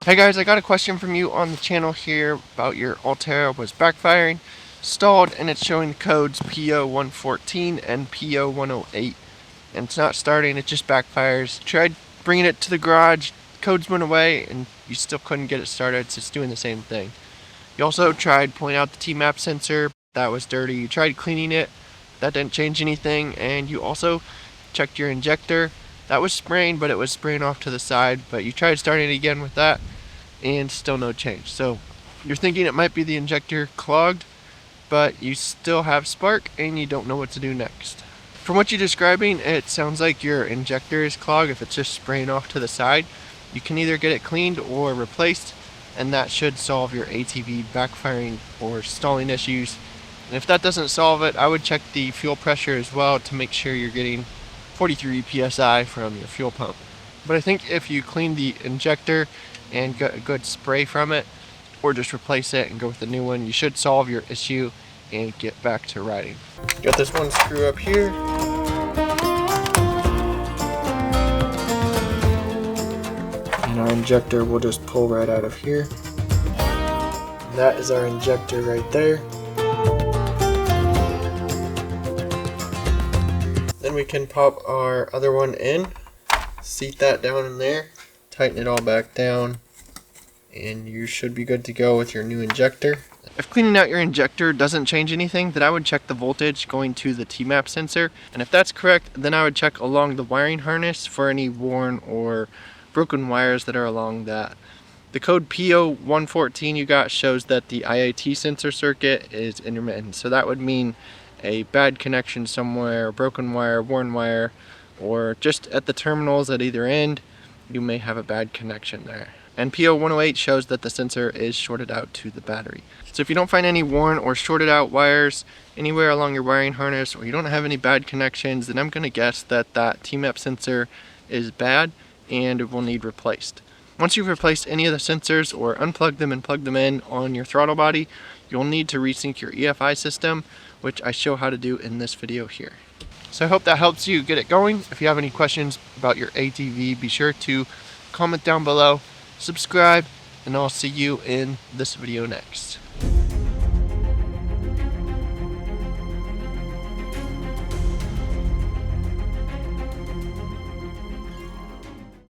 Hey guys, I got a question from you on the channel here about your Alterra was backfiring, stalled, and it's showing the codes PO114 and PO108. And it's not starting, it just backfires. Tried bringing it to the garage, codes went away, and you still couldn't get it started. It's just doing the same thing. You also tried pulling out the T-map sensor, that was dirty. You tried cleaning it, that didn't change anything. And you also checked your injector, that was spraying, but it was spraying off to the side. But you tried starting it again with that, and still no change. So you're thinking it might be the injector clogged, but you still have spark and you don't know what to do next. From what you're describing, it sounds like your injector is clogged. If it's just spraying off to the side, you can either get it cleaned or replaced, and that should solve your ATV backfiring or stalling issues. And if that doesn't solve it, I would check the fuel pressure as well to make sure you're getting 43 psi from your fuel pump. But I think if you clean the injector and get a good spray from it, or just replace it and go with a new one, you should solve your issue and get back to riding. Got this one screw up here. And our injector will just pull right out of here. And that is our injector right there. Then we can pop our other one in, seat that down in there, tighten it all back down, and you should be good to go with your new injector. If cleaning out your injector doesn't change anything, then I would check the voltage going to the T-map sensor, and if that's correct, then I would check along the wiring harness for any worn or broken wires that are along that. The code PO114 you got shows that the IAT sensor circuit is intermittent, so that would mean a bad connection somewhere, broken wire, worn wire, or just at the terminals at either end, you may have a bad connection there. And PO108 shows that the sensor is shorted out to the battery. So if you don't find any worn or shorted out wires anywhere along your wiring harness, or you don't have any bad connections, then I'm going to guess that that T-map sensor is bad and it will need replaced. Once you've replaced any of the sensors or unplugged them and plugged them in on your throttle body, you'll need to resync your EFI system, which I show how to do in this video here. So I hope that helps you get it going. If you have any questions about your ATV, be sure to comment down below, subscribe, and I'll see you in this video next.